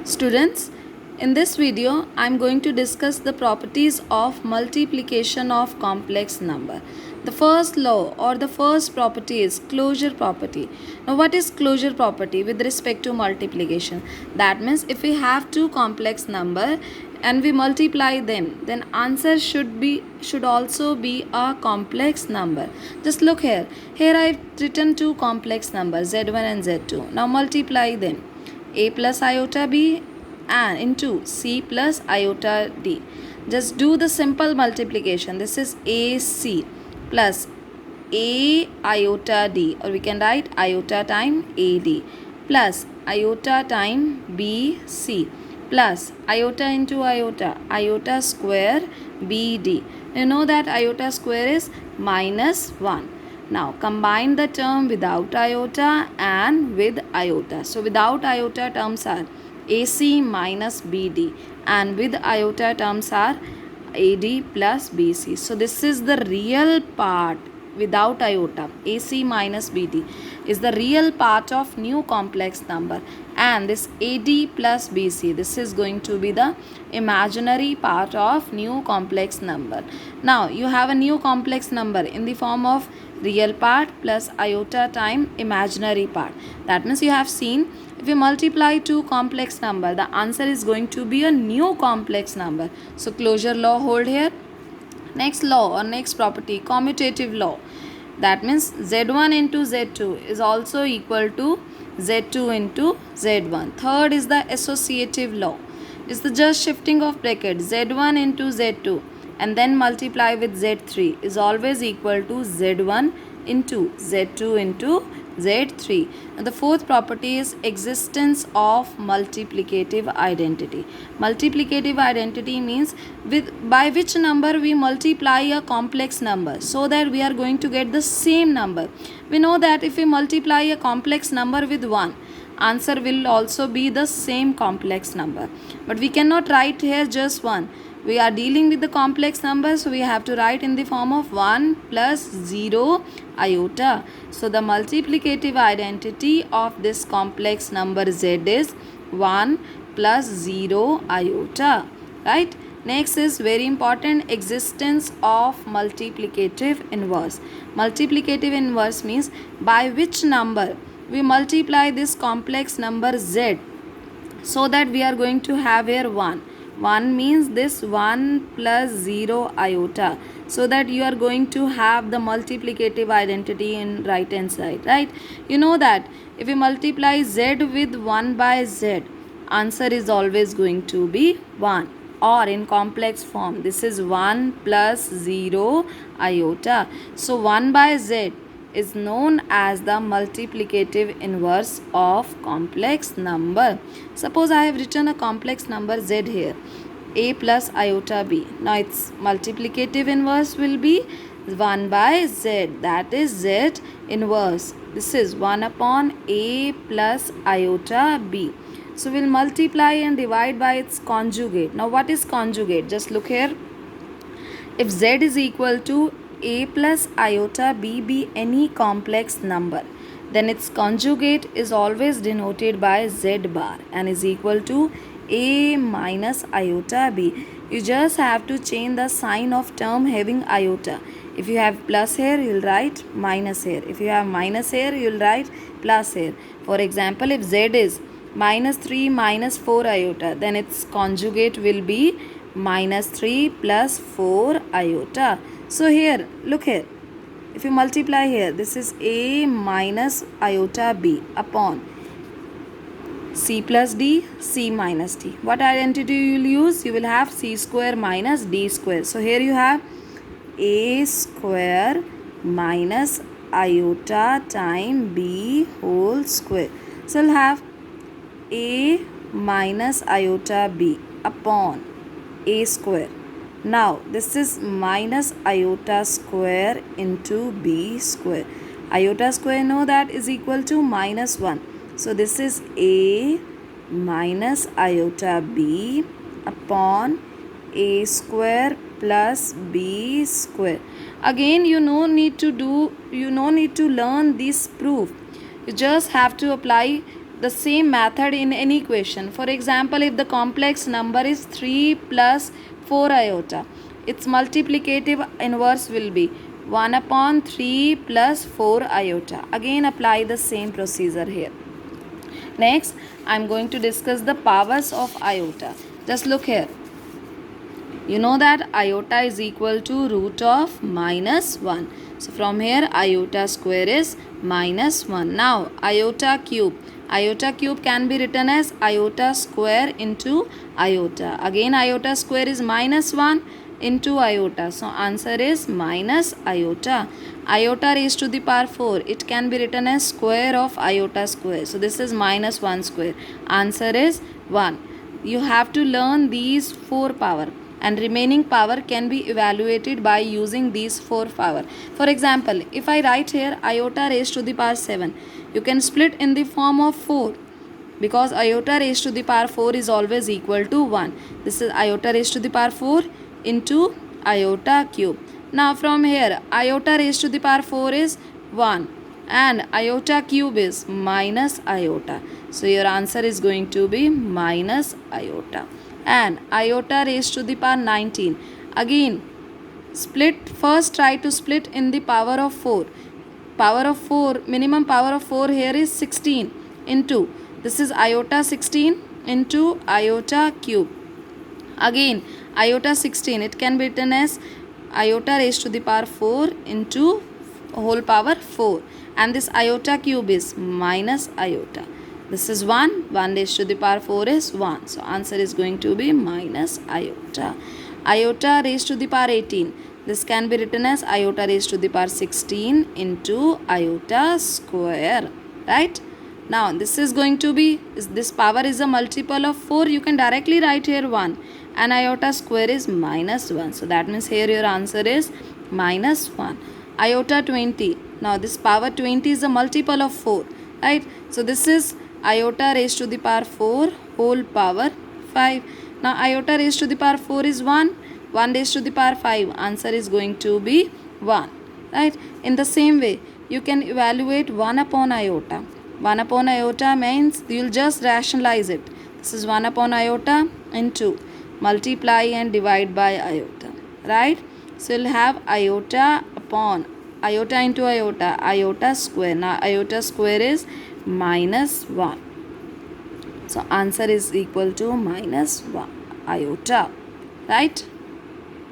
Students, in this video, I am going to discuss the properties of multiplication of complex number. The first law or the first property is closure property. Now, what is closure property with respect to multiplication? That means if we have two complex number and we multiply them, then answer should also be a complex number. Just look here. Here I have written two complex numbers z1 and z2. Now multiply them. A plus iota b and into c plus iota d. Just do the simple multiplication. This is ac plus a iota d, or we can write iota time ad plus iota time bc plus iota into iota square bd. You know that iota square is minus 1. Now combine the term without iota and with iota. So without iota terms are AC minus BD and with iota terms are AD plus BC. So this is the real part without iota. AC minus BD is the real part of new complex number, and this AD plus BC, this is going to be the imaginary part of new complex number. Now you have a new complex number in the form of real part plus iota time imaginary part. That means you have seen, if you multiply two complex number, the answer is going to be a new complex number. So closure law hold here. Next law or next property, commutative law. That means z1 into z2 is also equal to z2 into z1. Third is the associative law. It's the just shifting of bracket. Z1 into z2 and then multiply with z3 is always equal to z1 into z2 into z3. And the fourth property is existence of multiplicative identity. Multiplicative identity means by which number we multiply a complex number so that we are going to get the same number. We know that if we multiply a complex number with 1, answer will also be the same complex number. But we cannot write here just 1. We are dealing with the complex number, so we have to write in the form of 1 plus 0 iota. So the multiplicative identity of this complex number z is 1 plus 0 iota. Right? Next is very important, existence of multiplicative inverse. Multiplicative inverse means by which number we multiply this complex number z so that we are going to have here 1. 1 means this 1 plus 0 iota, so that you are going to have the multiplicative identity in right hand side, right? You know that if we multiply z with 1 by z, answer is always going to be 1, or in complex form this is 1 plus 0 iota. So 1 by z is known as the multiplicative inverse of complex number. Suppose I have written a complex number z here, a plus iota b. Now its multiplicative inverse will be 1 by z, that is z inverse. This is 1 upon a plus iota b. So we'll multiply and divide by its conjugate. Now what is conjugate? Just look here. If z is equal to a plus iota b be any complex number, then its conjugate is always denoted by z bar and is equal to a minus iota b. You just have to change the sign of term having iota. If you have plus here, you will write minus here. If you have minus here, you will write plus here. For example, if z is minus 3 minus 4 iota, then its conjugate will be minus 3 plus 4 iota. So here, look here. If you multiply here, this is a minus iota b upon c plus d, c minus d. What identity you will use? You will have c square minus d square. So here you have a square minus iota time b whole square. So we'll have a minus iota b upon a square. Now this is minus iota square into b square. Iota square, know that, is equal to minus 1. So this is a minus iota b upon a square plus b square. Again, you no need to learn this proof. You just have to apply the same method in any equation. For example, if the complex number is 3 plus 4 iota, its multiplicative inverse will be 1 upon 3 plus 4 iota. Again, apply the same procedure here. Next, I am going to discuss the powers of iota. Just look here. You know that iota is equal to root of minus 1. So from here iota square is minus 1. Now iota cube. Iota cube can be written as iota square into iota. Again iota square is minus 1 into iota. So answer is minus iota. Iota raised to the power 4. It can be written as square of iota square. So this is minus 1 square. Answer is 1. You have to learn these 4 power, and remaining power can be evaluated by using these 4 power. For example, if I write here iota raised to the power 7, you can split in the form of 4, because iota raised to the power 4 is always equal to 1. This is iota raised to the power 4 into iota cube. Now from here iota raised to the power 4 is 1 and iota cube is minus iota. So your answer is going to be minus iota. And iota raised to the power 19. Again, first try to split in the power of 4. Power of 4, minimum power of 4 here is 16 into, this is iota 16 into iota cube. Again, iota 16, it can be written as iota raised to the power 4 into whole power 4. And this iota cube is minus iota. This is 1 raised to the power 4 is 1. So answer is going to be minus iota. Iota raised to the power 18. This can be written as iota raised to the power 16 into iota square. Right? Now this is going to be, this power is a multiple of 4. You can directly write here 1. And iota square is minus 1. So that means here your answer is minus 1. Iota 20. Now this power 20 is a multiple of 4. Right? So this is iota raised to the power 4 whole power 5. Now iota raised to the power 4 is 1. 1 raised to the power 5. Answer is going to be 1. Right? In the same way, you can evaluate 1 upon iota. 1 upon iota means you will just rationalize it. This is 1 upon iota into multiply and divide by iota. Right? So you will have iota upon iota into iota, iota square. Now iota square is minus 1. So answer is equal to minus 1 iota. Right?